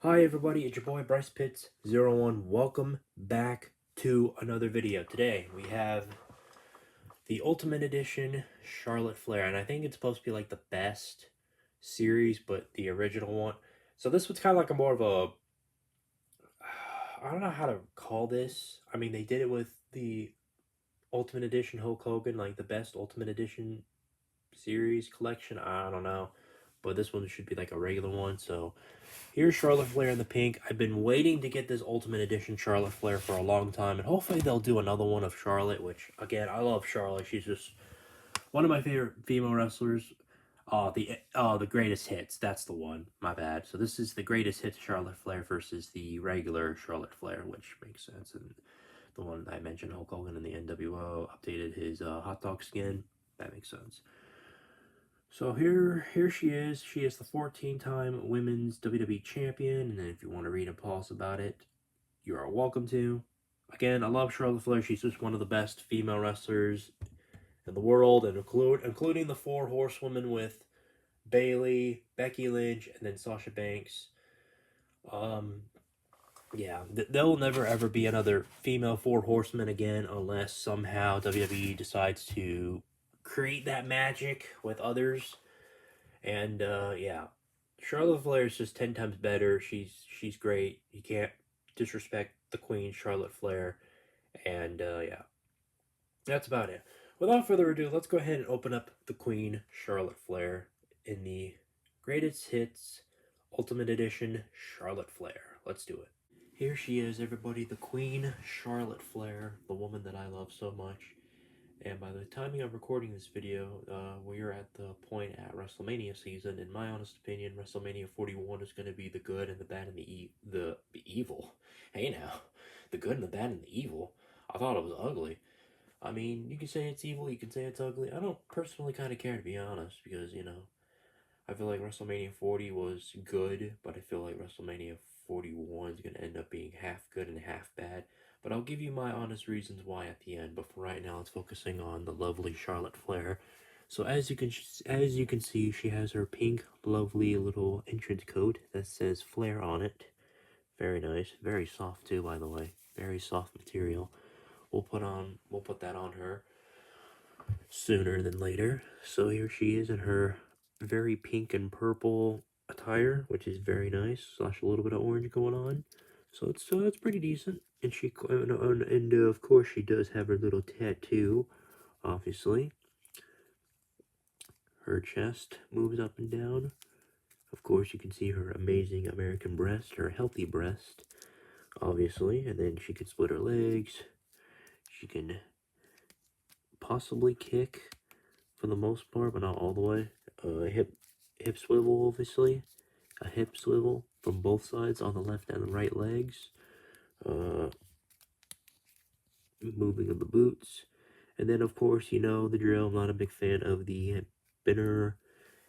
Hi everybody, it's your boy Bryce Pitts 01. Welcome back to another video. Today we have the Ultimate Edition Charlotte Flair, and I think it's supposed to be like the best series, but the original one. So this was kind of like a more of a, I don't know how to call this. I mean, they did it with the Ultimate Edition Hulk Hogan, like the best Ultimate Edition series collection. I don't know, but this one should be like a regular one. So here's Charlotte Flair in the pink. I've been waiting to get this Ultimate Edition Charlotte Flair for a long time, and hopefully they'll do another one of Charlotte, which, again, I love Charlotte. She's just one of my favorite female wrestlers. The greatest hits. That's the one. My bad. So this is the greatest hits Charlotte Flair versus the regular Charlotte Flair, which makes sense. And the one I mentioned, Hulk Hogan in the NWO updated his hot dog skin. That makes sense. So here she is. She is the 14-time Women's WWE Champion, and if you want to read and pause about it, you are welcome to. Again, I love Charlotte Flair. She's just one of the best female wrestlers in the world, and including the four horsewomen with Bayley, Becky Lynch, and then Sasha Banks. Um, yeah, there will never ever be another female four horsemen again unless somehow WWE decides to create that magic with others. And yeah, Charlotte Flair is just 10 times better. She's great. You can't disrespect the Queen, Charlotte Flair. And yeah, that's about it. Without further ado, let's go ahead and open up the Queen, Charlotte Flair, in the Greatest Hits Ultimate Edition Charlotte Flair. Let's do it. Here she is, everybody, the Queen, Charlotte Flair, the woman that I love so much. And by the timing of recording this video, we're at the point at WrestleMania season. In my honest opinion, WrestleMania 41 is going to be the good and the bad and the evil. Hey now, the good and the bad and the evil. I thought it was ugly. I mean, you can say it's evil, you can say it's ugly. I don't personally kind of care, to be honest, because, I feel like WrestleMania 40 was good, but I feel like WrestleMania 41 is going to end up being half good and half bad. But I'll give you my honest reasons why at the end. But for right now, it's focusing on the lovely Charlotte Flair. So as you can see, she has her pink, lovely little entrance coat that says Flair on it. Very nice, very soft too, by the way. Very soft material. We'll put that on her sooner than later. So here she is in her very pink and purple attire, which is very nice. Slash a little bit of orange going on. So it's pretty decent. And of course she does have her little tattoo, obviously. Her chest moves up and down. Of course you can see her amazing American breast, her healthy breast, obviously. And then she can split her legs. She can possibly kick for the most part, but not all the way. Hip swivel, obviously. A hip swivel from both sides on the left and the right legs. Moving of the boots. And then, of course, you know the drill. I'm not a big fan of the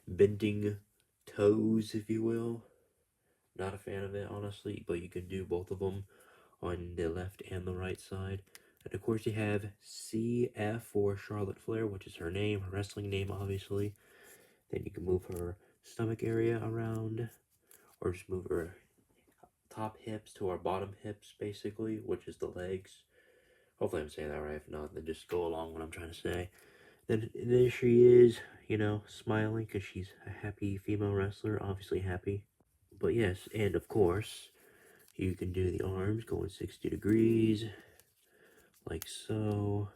bending toes, if you will. Not a fan of it, honestly, but you can do both of them on the left and the right side. And of course, you have CF for Charlotte Flair, which is her name, her wrestling name, obviously. Then you can move her stomach area around, or just move her top hips to her bottom hips, basically, which is the legs. Hopefully I'm saying that right. If not, then just go along what I'm trying to say. Then there she is, smiling because she's a happy female wrestler, obviously happy. But yes, and of course, you can do the arms going 60 degrees, like so.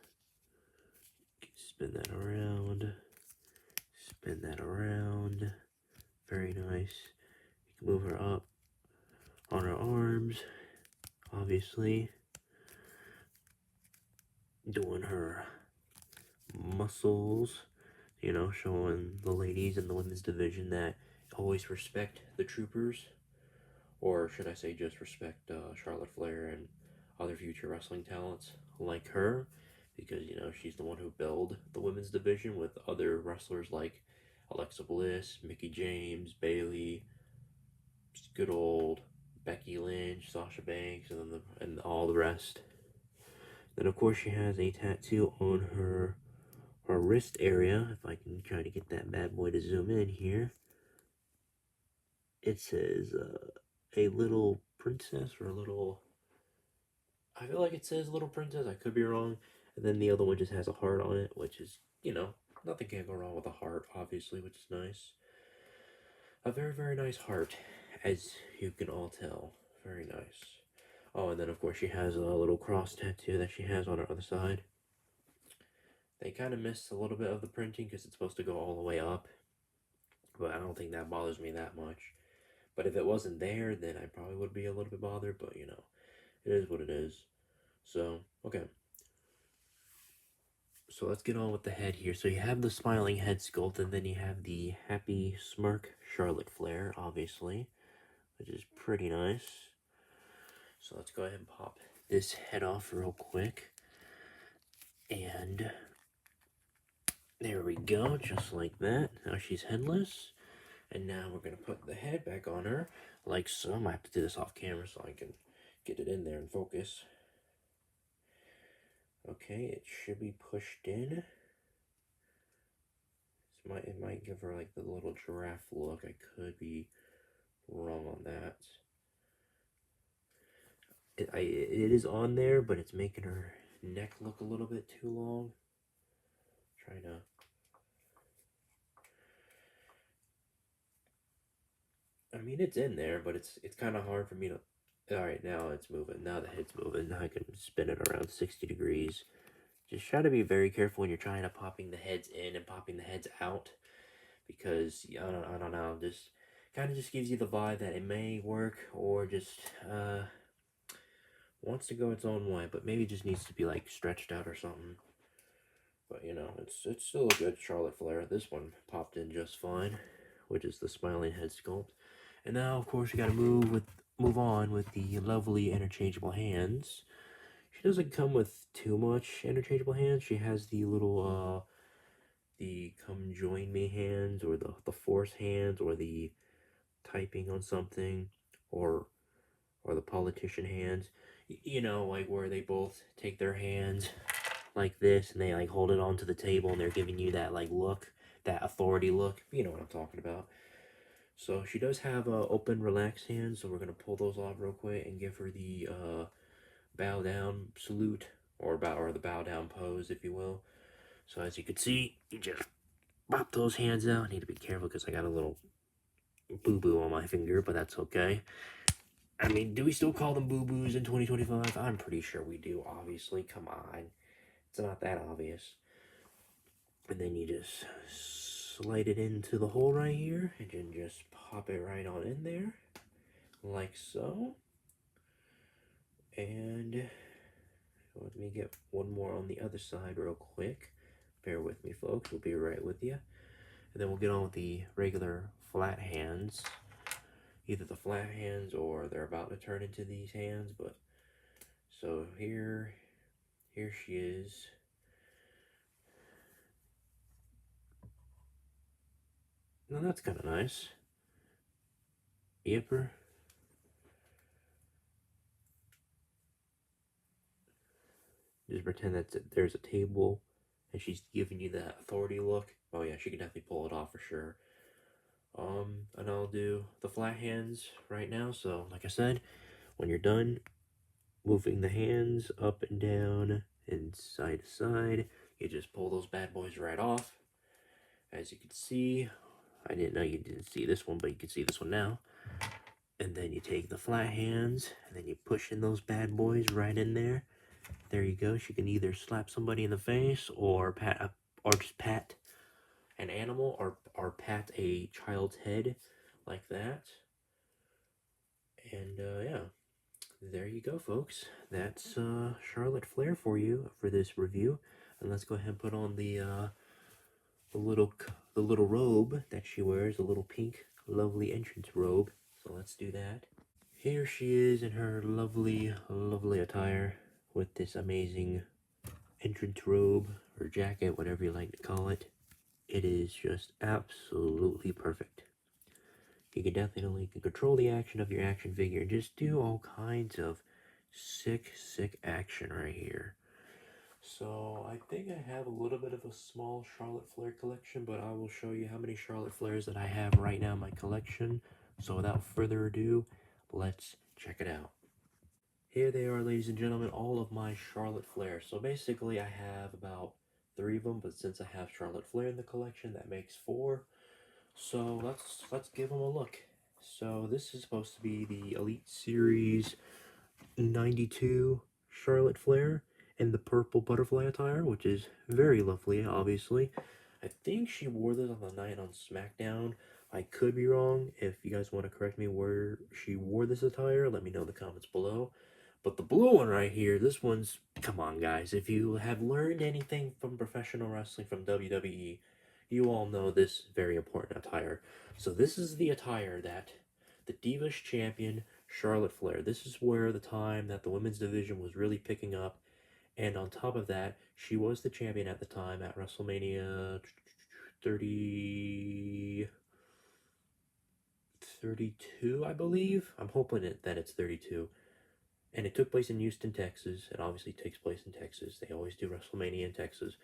Spin that around. Spin that around. Very nice. You can move her up on her arms, obviously. Doing her muscles, showing the ladies in the women's division that always respect the troopers. Or should I say just respect Charlotte Flair and other future wrestling talents like her. Because, she's the one who built the women's division with other wrestlers like Alexa Bliss, Mickey James, Bayley, good old Becky Lynch, Sasha Banks, and all the rest. Then of course she has a tattoo on her wrist area. If I can try to get that bad boy to zoom in here, it says a little princess or a little. I feel like it says little princess. I could be wrong. And then the other one just has a heart on it, which is, nothing can go wrong with a heart, obviously, which is nice. A very, very nice heart, as you can all tell. Very nice. Oh, and then of course she has a little cross tattoo that she has on her other side. They kind of missed a little bit of the printing because it's supposed to go all the way up. But I don't think that bothers me that much. But if it wasn't there, then I probably would be a little bit bothered. But, it is what it is. So, okay. So let's get on with the head here. So you have the smiling head sculpt, and then you have the happy smirk Charlotte Flair, obviously, which is pretty nice. So let's go ahead and pop this head off real quick. And there we go, just like that. Now she's headless. And now we're going to put the head back on her, like so. I might have to do this off camera so I can get it in there and focus. Okay, it should be pushed in. It might give her like the little giraffe look. I could be wrong on that. It is on there, but it's making her neck look a little bit too long. Trying to. I mean, it's in there, but it's kind of hard for me to. All right, now it's moving. Now the head's moving. Now I can spin it around 60 degrees. Just try to be very careful when you're trying to popping the heads in and popping the heads out, because I don't know, just kind of just gives you the vibe that it may work or just wants to go its own way, but maybe just needs to be like stretched out or something. But it's still a good Charlotte Flair. This one popped in just fine, which is the smiling head sculpt. And now, of course, you got to move on with the lovely interchangeable hands. She doesn't come with too much interchangeable hands. She has the little, the come join me hands, or the force hands, or the typing on something, or the politician hands. Like where they both take their hands like this and they like hold it onto the table and they're giving you that like look, that authority look. You know what I'm talking about. So she does have open, relaxed hands, so we're going to pull those off real quick and give her the bow down salute, or the bow down pose, if you will. So as you can see, you just pop those hands out. I need to be careful because I got a little boo-boo on my finger, but that's okay. I mean, do we still call them boo-boos in 2025? I'm pretty sure we do, obviously. Come on. It's not that obvious. And then you just slide it into the hole right here, and then just pop it right on in there, like so. And let me get one more on the other side real quick. Bear with me, folks. We'll be right with you. And then we'll get on with the regular flat hands. Either the flat hands or they're about to turn into these hands. But so here she is. Now that's kind of nice. Yipper. Just pretend that there's a table and she's giving you that authority look. Oh yeah, she can definitely pull it off for sure. And I'll do the flat hands right now. So like I said, when you're done moving the hands up and down and side to side, you just pull those bad boys right off. As you can see, I didn't know you didn't see this one, but you can see this one now. And then you take the flat hands and then you push in those bad boys right in there. There you go. She can either slap somebody in the face or just pat an animal, or pat a child's head like that. And yeah, there you go, folks. That's Charlotte Flair for you for this review. And let's go ahead and put on the little robe that she wears, a little pink, lovely entrance robe. So let's do that. Here she is in her lovely, lovely attire with this amazing entrance robe or jacket, whatever you like to call it. It is just absolutely perfect. You can definitely control the action of your action figure and just do all kinds of sick action right here. So I think I have a little bit of a small Charlotte Flair collection, but I will show you how many Charlotte Flairs that I have right now in my collection. So without further ado, let's check it out. Here they are, ladies and gentlemen, all of my Charlotte Flair. So basically I have about 3 of them, but since I have Charlotte Flair in the collection, that makes 4. So let's give them a look. So this is supposed to be the Elite Series 92 Charlotte Flair in the purple butterfly attire, which is very lovely, obviously. I think she wore this on the night on SmackDown. I could be wrong. If you guys want to correct me where she wore this attire, let me know in the comments below. But the blue one right here, this one's, come on guys, if you have learned anything from professional wrestling from WWE, you all know this very important attire. So this is the attire that the Divas Champion Charlotte Flair. This is where the time that the women's division was really picking up. And on top of that, she was the champion at the time at WrestleMania 32, I believe. I'm hoping that it's 32. And it took place in Houston, Texas. It obviously takes place in Texas. They always do WrestleMania in Texas.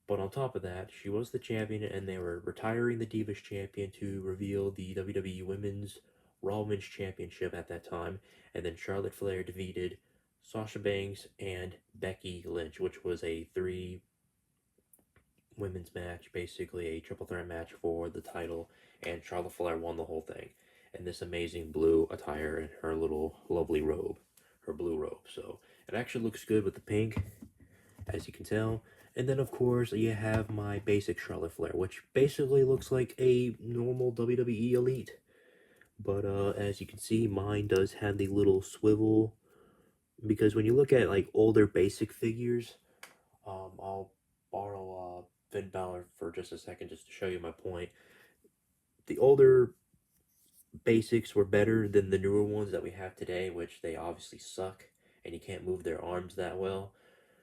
But on top of that, she was the champion, and they were retiring the Divas Champion to reveal the WWE Women's Raw Women's Championship at that time. And then Charlotte Flair defeated Sasha Banks and Becky Lynch, which was a 3 women's match, basically a triple threat match for the title. And Charlotte Flair won the whole thing in this amazing blue attire and her little lovely robe, her blue robe. So it actually looks good with the pink, as you can tell. And then, of course, you have my basic Charlotte Flair, which basically looks like a normal WWE Elite. But as you can see, mine does have the little swivel. Because when you look at, like, older basic figures, I'll borrow Finn Balor for just a second just to show you my point. The older basics were better than the newer ones that we have today, which they obviously suck. And you can't move their arms that well.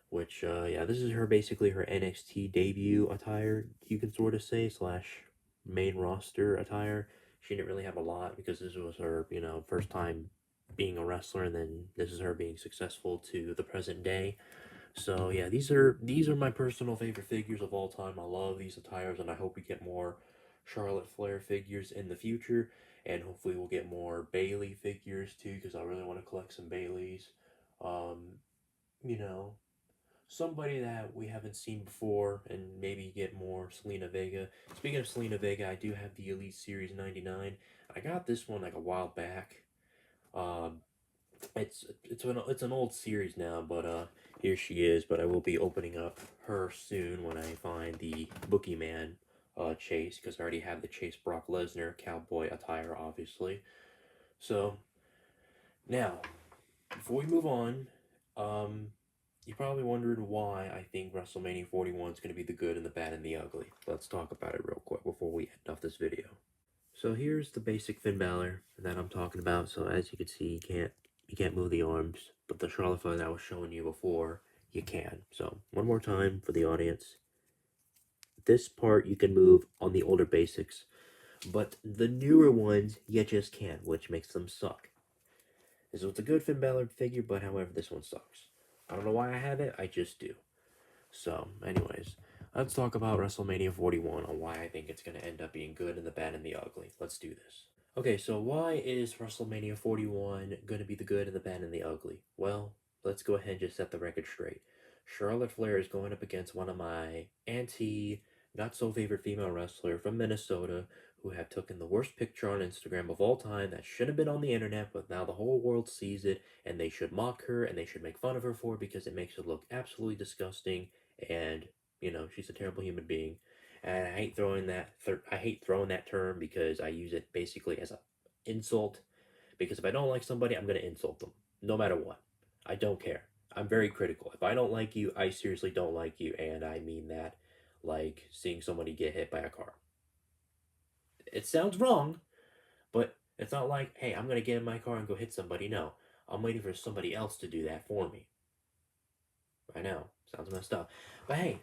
Which, yeah, this is basically her NXT debut attire, you can sort of say, slash main roster attire. She didn't really have a lot because this was her, first time being a wrestler, and then this is her being successful to the present day. So, yeah, these are my personal favorite figures of all time. I love these attires, and I hope we get more Charlotte Flair figures in the future, and hopefully we'll get more Bayley figures, too, because I really want to collect some Baileys. You know, somebody that we haven't seen before, and maybe get more Selena Vega. Speaking of Selena Vega, I do have the Elite Series 99. I got this one like a while back. It's an old series now, but here she is. But I will be opening up her soon when I find the Boogeyman chase, because I already have the Chase Brock Lesnar cowboy attire, obviously. So now, before we move on, you probably wondered why I think WrestleMania 41 is going to be the good and the bad and the ugly. Let's talk about it real quick before we end off this video. So here's the basic Finn Balor that I'm talking about. So as you can see, you can't move the arms, but the Charlotte Flair that I was showing you before, you can. So one more time for the audience. This part you can move on the older basics, but the newer ones you just can't, which makes them suck. So it's a good Finn Balor figure, but however, this one sucks. I don't know why I have it, I just do. So, anyways, let's talk about WrestleMania 41 on why I think it's going to end up being good and the bad and the ugly. Let's do this. Okay, so why is WrestleMania 41 going to be the good and the bad and the ugly? Well, let's go ahead and just set the record straight. Charlotte Flair is going up against one of my not-so-favorite female wrestler from Minnesota who have taken the worst picture on Instagram of all time that should have been on the internet, but now the whole world sees it, and they should mock her, and they should make fun of her for it because it makes her look absolutely disgusting, and, she's a terrible human being. And I hate throwing that term because I use it basically as an insult, because if I don't like somebody, I'm going to insult them, no matter what. I don't care. I'm very critical. If I don't like you, I seriously don't like you, and I mean that like seeing somebody get hit by a car. It sounds wrong, but it's not like, hey, I'm going to get in my car and go hit somebody. No, I'm waiting for somebody else to do that for me. I know, sounds messed up. But hey,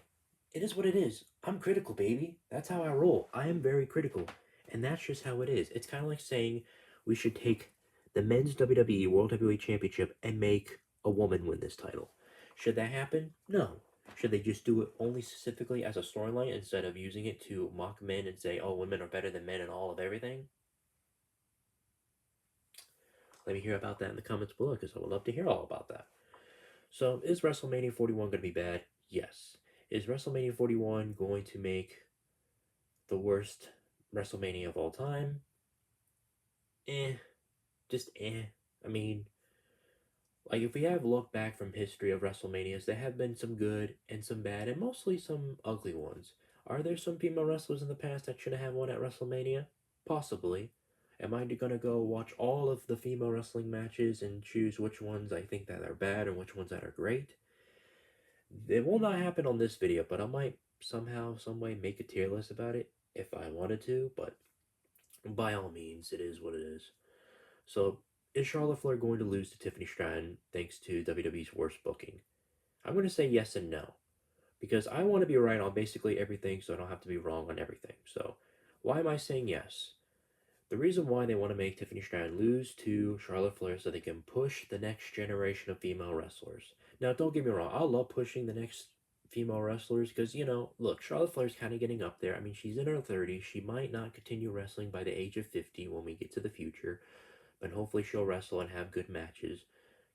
it is what it is. I'm critical, baby. That's how I roll. I am very critical. And that's just how it is. It's kind of like saying we should take the men's WWE World Heavyweight Championship and make a woman win this title. Should that happen? No. Should they just do it only specifically as a storyline instead of using it to mock men and say, oh, women are better than men in all of everything? Let me hear about that in the comments below because I would love to hear all about that. So, is WrestleMania 41 going to be bad? Yes. Is WrestleMania 41 going to make the worst WrestleMania of all time? Eh. Just eh. I mean, like, if we have looked back from history of WrestleManias, there have been some good and some bad, and mostly some ugly ones. Are there some female wrestlers in the past that should have won at WrestleMania? Possibly. Am I gonna go watch all of the female wrestling matches and choose which ones I think that are bad and which ones that are great? It will not happen on this video, but I might somehow, some way make a tier list about it if I wanted to, but by all means, it is what it is. So, is Charlotte Flair going to lose to Tiffany Stratton thanks to WWE's worst booking? I'm going to say yes and no. Because I want to be right on basically everything so I don't have to be wrong on everything. So, why am I saying yes? The reason why they want to make Tiffany Stratton lose to Charlotte Flair so they can push the next generation of female wrestlers. Now, don't get me wrong, I love pushing the next female wrestlers because, look, Charlotte Flair's kind of getting up there. I mean, she's in her 30s. She might not continue wrestling by the age of 50 when we get to the future, but hopefully she'll wrestle and have good matches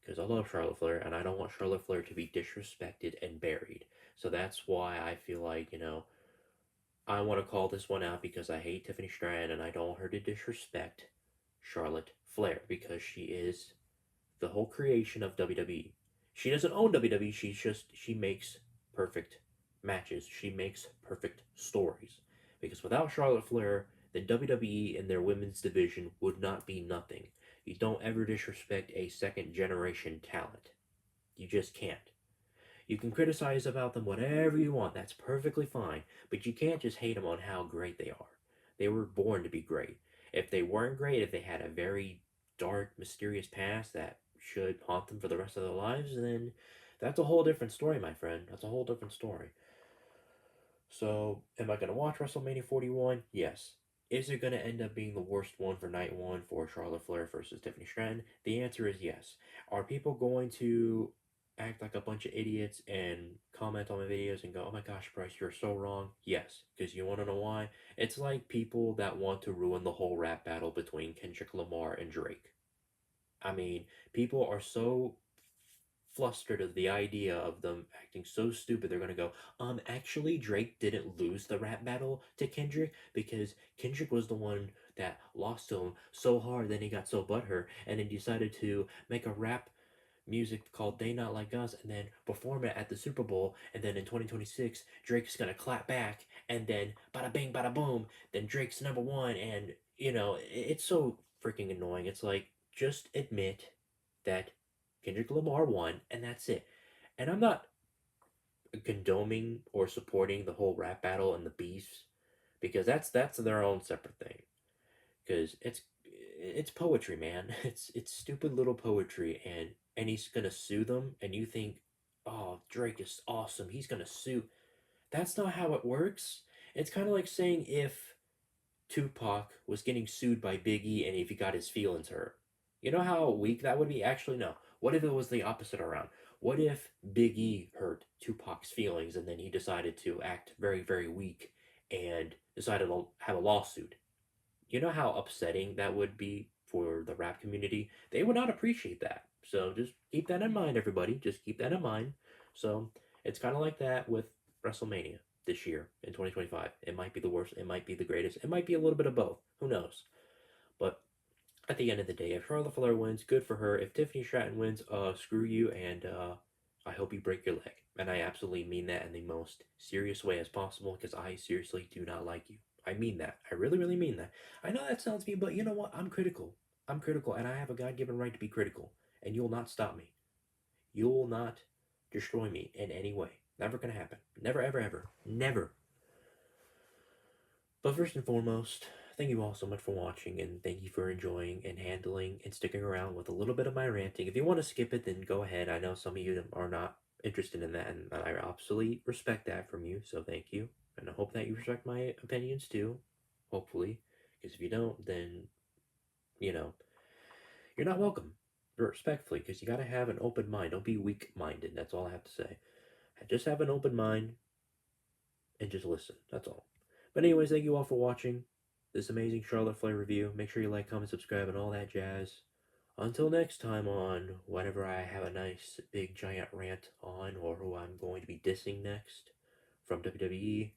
because I love Charlotte Flair and I don't want Charlotte Flair to be disrespected and buried. So that's why I feel like, I want to call this one out because I hate Tiffany Stratton and I don't want her to disrespect Charlotte Flair because she is the whole creation of WWE. She doesn't own WWE, she makes perfect matches. She makes perfect stories. Because without Charlotte Flair, then WWE and their women's division would not be nothing. You don't ever disrespect a second generation talent. You just can't. You can criticize about them whatever you want, that's perfectly fine, but you can't just hate them on how great they are. They were born to be great. If they weren't great, if they had a very dark, mysterious past that should haunt them for the rest of their lives, then that's a whole different story, my friend. That's a whole different story. So, am I going to watch WrestleMania 41? Yes. Is it going to end up being the worst one for night one for Charlotte Flair versus Tiffany Stratton? The answer is yes. Are people going to act like a bunch of idiots and comment on my videos and go, oh my gosh, Bryce, you're so wrong? Yes. Because you want to know why? It's like people that want to ruin the whole rap battle between Kendrick Lamar and Drake. I mean, people are so flustered at the idea of them acting so stupid. They're gonna go, actually, Drake didn't lose the rap battle to Kendrick because Kendrick was the one that lost to him so hard, then he got so butthurt, and then decided to make a rap music called They Not Like Us and then perform it at the Super Bowl, and then in 2026 Drake's gonna clap back, and then bada bing bada boom, then Drake's number one, and it's so freaking annoying. It's like, just admit that Kendrick Lamar won and that's it. And I'm not condoning or supporting the whole rap battle and the beefs because that's their own separate thing, because it's poetry, man. It's stupid little poetry, and he's gonna sue them, and you think, oh, Drake is awesome, he's gonna sue. That's not how it works. It's kind of like saying if Tupac was getting sued by Biggie and if he got his feelings hurt. You know how weak that would be? Actually, no. What if it was the opposite around? What if Biggie hurt Tupac's feelings and then he decided to act very, very weak and decided to have a lawsuit? You know how upsetting that would be for the rap community? They would not appreciate that. So just keep that in mind, everybody. Just keep that in mind. So it's kind of like that with WrestleMania this year in 2025. It might be the worst. It might be the greatest. It might be a little bit of both. Who knows? But at the end of the day, if Charlotte Flair wins, good for her. If Tiffany Stratton wins, screw you, and I hope you break your leg. And I absolutely mean that in the most serious way as possible, because I seriously do not like you. I mean that. I really, really mean that. I know that sounds mean, but you know what? I'm critical. I'm critical, and I have a God-given right to be critical. And you will not stop me. You will not destroy me in any way. Never gonna happen. Never, ever, ever. Never. But first and foremost, thank you all so much for watching, and thank you for enjoying and handling and sticking around with a little bit of my ranting. If you want to skip it, then go ahead. I know some of you are not interested in that, and I absolutely respect that from you, so thank you. And I hope that you respect my opinions too, hopefully. Because if you don't, then, you're not welcome. Respectfully, because you gotta have an open mind. Don't be weak-minded. That's all I have to say. Just have an open mind and just listen. That's all. But anyways, thank you all for watching this amazing Charlotte Flair review. Make sure you like, comment, subscribe, and all that jazz. Until next time on whenever I have a nice big giant rant on, or who I'm going to be dissing next from WWE,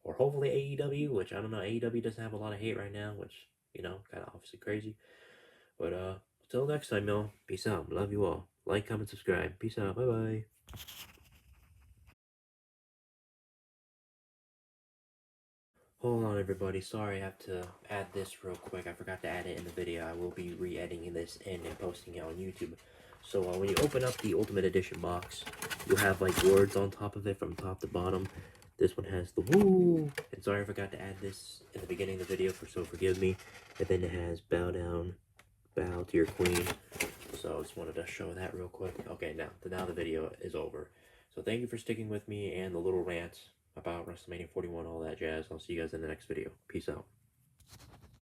or hopefully AEW, which I don't know, AEW doesn't have a lot of hate right now, which, you know, kind of obviously crazy. But until next time, y'all, peace out. Love you all. Like, comment, subscribe. Peace out. Bye bye. Hold on, everybody. Sorry, I have to add this real quick. I forgot to add it in the video. I will be re-editing this in and posting it on YouTube. So when you open up the Ultimate Edition box, you'll have like words on top of it from top to bottom. This one has the woo. And sorry I forgot to add this in the beginning of the video, so forgive me. And then it has bow down, bow to your queen. So I just wanted to show that real quick. Okay, now the video is over. So thank you for sticking with me and the little rant about WrestleMania 41, all that jazz. I'll see you guys in the next video. Peace out.